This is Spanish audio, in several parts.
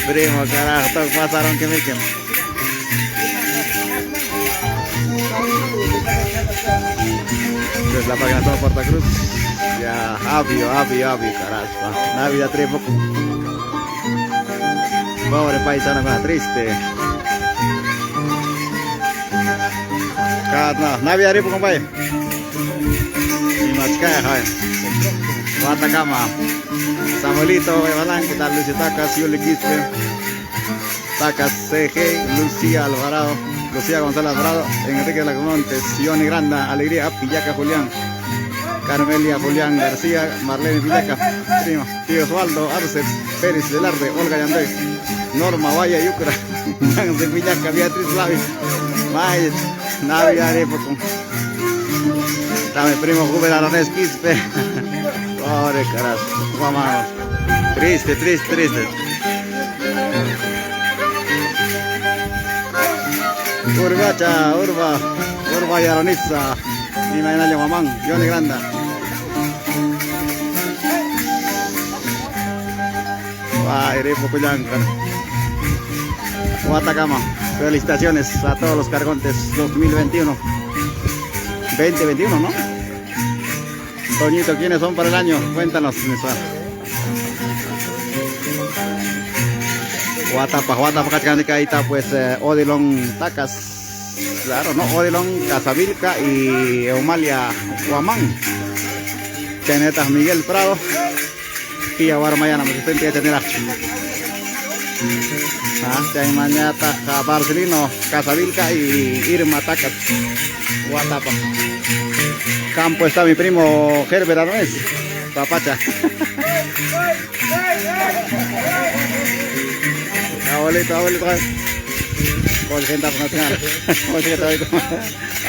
Primo, carajo, todos pasaron que me queman. Entonces la página todo Puerto Cruz. Ya, abio, carajo. Navidad tripo. Pobre paisano, cosa triste. Navidad tripo, compadre. Y más caja, Guatacama. Samuelito, Evalán, ¿qué tal? Luis Tacas, Yuli Quispe, Tacas, CG, Lucía Alvarado, Lucía González Alvarado, Enrique de la Montes, Johnny Granda, Alegría, Pillaca Julián, Carmelia Julián García, Marlene Pillaca, Primo, Tío Osvaldo, Arce, Pérez Velarde, Olga Yandé, Norma Vaya Yucra, de Pillaca, Beatriz Lavis, Mayet, Navidad Época, dame primo Juvenal Aronés Quispe. Pobre carajo, vamos. Triste. Urba Yaronitza, y Maynaya Mamán, Johnny Granda. Ay, Pocuyanca. Guatacama, felicitaciones a todos los cargontes 2021. 2021, ¿no? Toñito, ¿quiénes son para el año? Cuéntanos, Nisa. Guatapa, Cachcanica, pues Odilon Tacas, claro, ¿no? Odilon Casavilca y Eumalia Huamán. Chenetas Miguel Prado. Y ahora mañana me estoy a tener. Mañana Barcelino, Casavilca y Irma Tacas. Guatapa. Campo está mi primo Herbert Arnés, Papacha. Abuelito. Con gente nacional.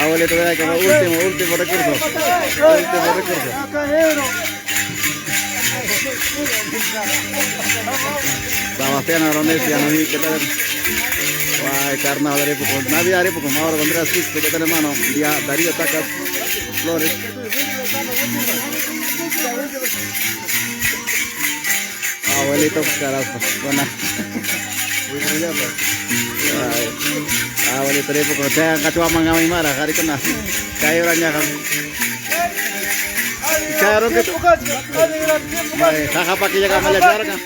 Abuelito, verá como último recurso. Sebastián Arnés, ya no vi qué tal. Ay, carnaval de época, Navidad de época, ahora con Andrés Quispe, ¿qué tal, hermano? Ya, Darío Tacas, Flores. Abuelito, carajo, buena. Abuelito de época, saya kacuaman kami marah, hari kena. Kayu ranyak. Caro que jaja pakai jaga melebar kan.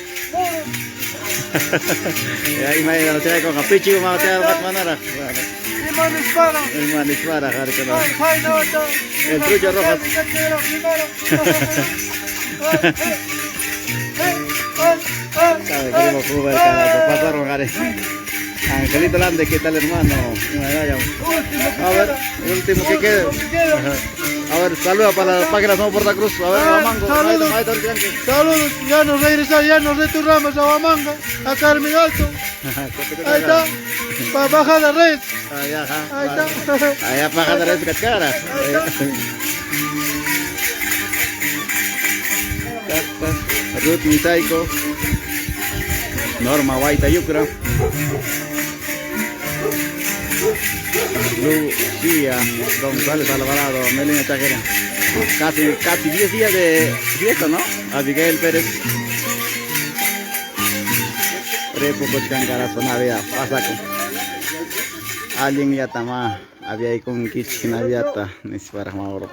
Ya imagina, saya con capricho mau saya buat mana rak. Manis parah hari kena. El trucho rojas. Queremos jugar carajo, pasaron hari. Angelito Lande, ¿qué tal, hermano? A ver, último que quede. A ver, saluda para la página Somos Puerto Cruz. A ver, Abamango. Saludos, ya nos regresamos, ya nos retornamos a Abamango, a Carmen Alto. Ahí está, para bajar la red. Ahí está. Allá bajar la red, cara. Ruth Misaiko, Norma Guaita Yucra, Lucía González Alvarado, Melina Chaquera. Casi 10 días de fiesta, ¿no? Abigail Pérez. Repo Cochcancarazo, Navidad, Pasaco. Alguien ya tama, había ahí con Kichik Navidad, ni si para Mauro.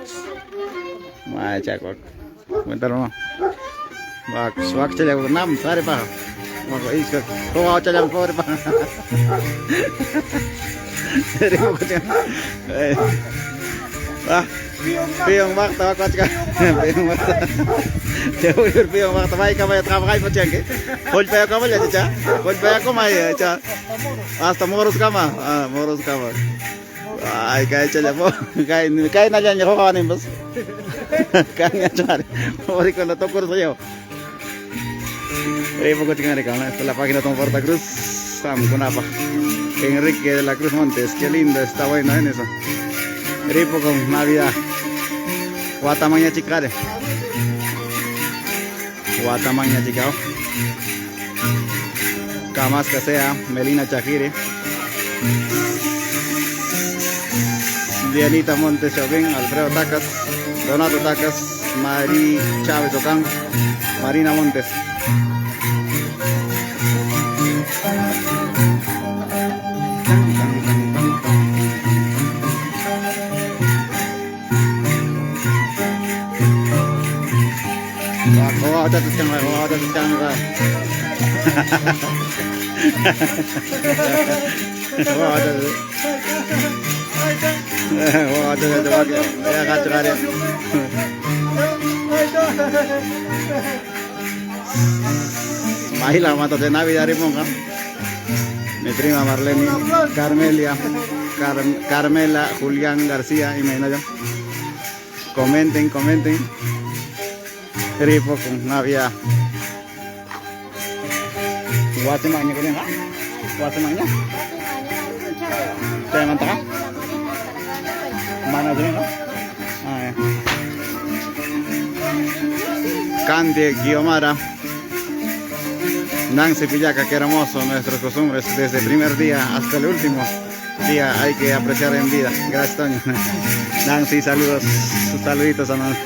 Maya Chaco. Cuéntalo, ¿no? Wak chala nam sare pa. Wak iska. Ko chala ko re pa. Dari mo ko. Piyong wakta wak ka. Piyong wakta. Jauh piyong wakta mai ka mai trabajar po chang ke. Hol pa ka mala cha. Hol pa ko mai cha. Hasta moros kama. Moros kama. Ay kaya chala po. Kaya na yan ko kanin bas. Kaya chare. Ori ko na to kur sayo. Poco esta es la página de Puerto Cruz. Sam Kunapa, Enrique de la Cruz Montes, qué lindo, está bueno en eso. Ripo con Navidad. Guatamaña chicare. Guatamaña chicao. Camas que sea, Melina Chajire. Dianita Montes Chauvin, Alfredo Tacas, Donato Tacas. Mari Chávez Ocán, Marina Montes. Mahila mata de Navidad rimonga. Mi prima Marlene, Carmela, Julián García y Menayo. Comenten. Ripo con Navidad. Guatemala kalian ha? Guatemala. Saya mantap. Mana dulu no? Cande Guiomara. Nancy Pillaca, qué hermoso nuestras costumbres desde el primer día hasta el último día, hay que apreciar en vida. Gracias, Toño. Nancy, saludos, saluditos a Nancy.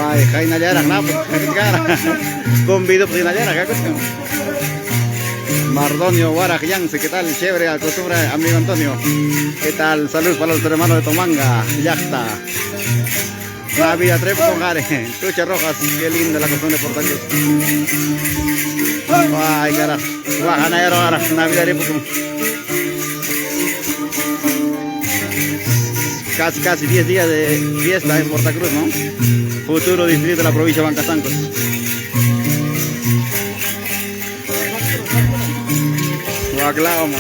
Ay, Jaina Yara, con video de Yara, ¿qué cuestión? Mardonio Guarajianse, ¿qué tal? Chévere, a costumbre, amigo Antonio. ¿Qué tal? Saludos para los hermanos de Tomanga, Yacta. Navidad Trepo con Jare, Tucha Rojas, qué linda la costumbre por Portacruz. Ay, cara. Guajanayaro, cara. Navidad Trepo con. Casi 10 días de fiesta en Portacruz, ¿no? Futuro distrito de la provincia de Bancasancos. Guaclama.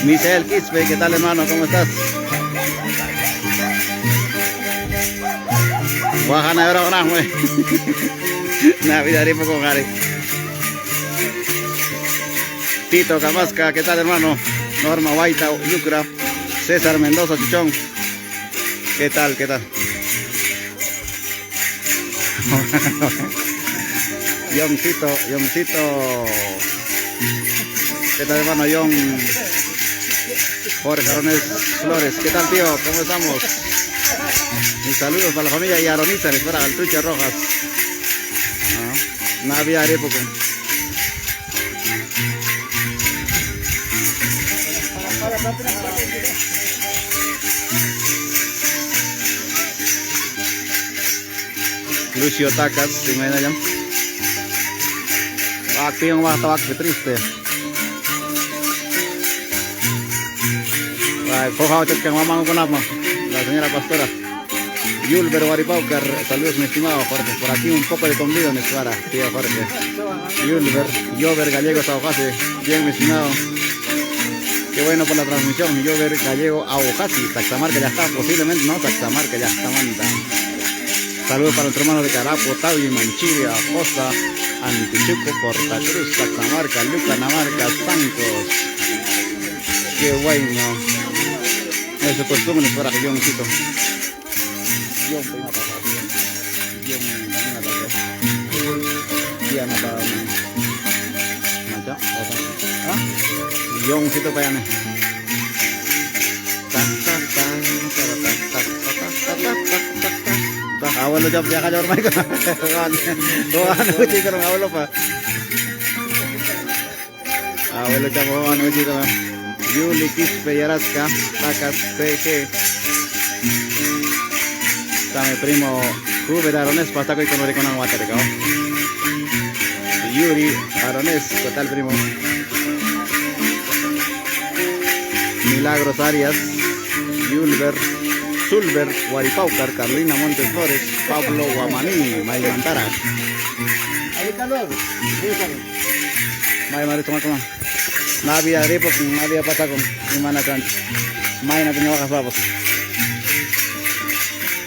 Michelle Quispe, ¿qué tal, hermano? ¿Cómo estás? Guajana de ahora, güey. Navidad y poco Gare. Tito Camasca, ¿qué tal, hermano? Norma Guaita, Yucra. César Mendoza, Chichón. ¿Qué tal? Yoncito. ¿Qué tal, hermano? John Jorge Arones Flores. ¿Qué tal, tío? ¿Cómo estamos? Mis saludos para la familia y Aroniza, les para Altucha Rojas. Navidad de época. Lucio Tacas, si me da ya. Aquí un bajo, qué triste. Coja que mamá con alma, la señora pastora. Yulber Waripaucar, saludos mi estimado Jorge, por aquí un poco de convido me para, tío Jorge. Yulber, Yover Gallego Saujase, bien mi estimado. Qué bueno por la transmisión, Yover Gallego Aujasi, Taxamarca ya está, posiblemente no, Taxamarca ya está manda. Saludos para nuestro hermano de Carapo, Tavi, Manchiria, Poza, Antichuco, Portacruz, Taxamarca, Luca, Namarca, Sancos. Qué bueno. Eso costumbres para que yo me quito. Abuelo ya viaja ya ormai kan. Tuhan uji kan abuelo pa. Abuelo ya bawa uji kan. Yuli Quispe Yaraska, Tacas CG. Está mi primo Juve Arones, Pastaco y con Oreconan Guaterecao. Yuri Arones, ¿qué tal, primo? Milagros Arias, Yulber, Sulber, Guaripaucar, Carlina Montes Flores, Pablo Guamaní, Maymantara. Mari toma. Navidad Ripo, Navidad pasa con Imana Cancha. Mayna punya bajas babos.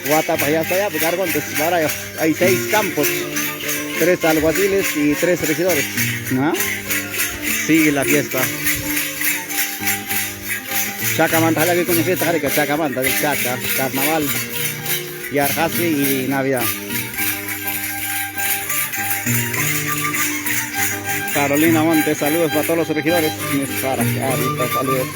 Guata para allá hasta allá, pegar guantes, barayo. Hay 6 campos, 3 alguaciles y 3 regidores. ¿No? Sigue la fiesta. Chacamanta, la que con fiesta, que Chacamanta, de Chaca, Carnaval, y Arjasi y Navidad. Carolina Montes, saludos para todos los regidores. Mis caras, ahorita, saludos.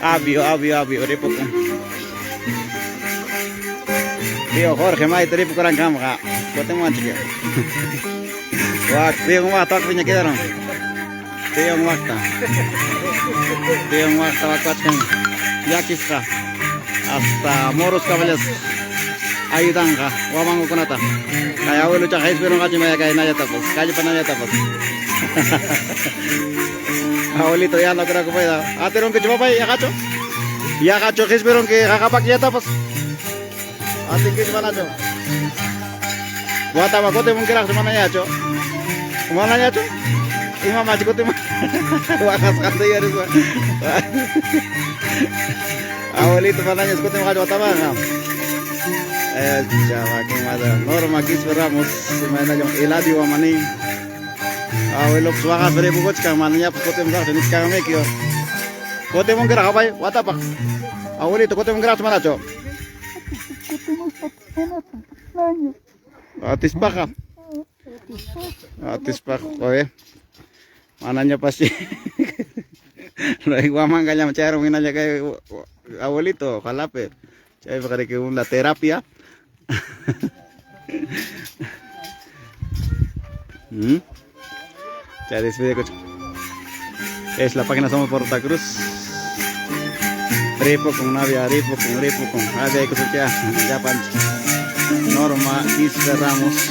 Abio, ripoco. Tío Jorge, mai ripoco orang kamera. Kote manchik. Wah, tío ngwa tak punya kita dong. Tío ngwa tak kan. Ya kisah. Hasta Moros Caballos. Ayudanga, wamango konata. Kaya abuelo cha hais pero ngaji maya kaya naya tapos. Kaji pa naya tapos. Abuelito ya no creo que pueda. Aterón que chupa ya gacho. Ya gacho hais pero que kakapak ya tapos. Ati que mana cho. Wata bakote mungkin mana ya cho. Mana ya cho? Ima machi kote ma. Wakas kata ya riswa. Abuelito mana ya kote ma wata ba. Jawa que mada norma aquí esperamos semana yang eladi wa mani awelo suaka bere bugot ka mannya kote mungkin jenis ka mekio kote mungkin apa ya wata pak aweli to kote mungkin mana cho atis pak oke mananya pasti lagi wa manganya mencari mungkin aja kayak awelito kalape saya pakai ke una terapia. Ya despide coach. Es la página Somos Porta Cruz. Ripo con Navia, ripo con. Ada que ya Norma Isra Ramos.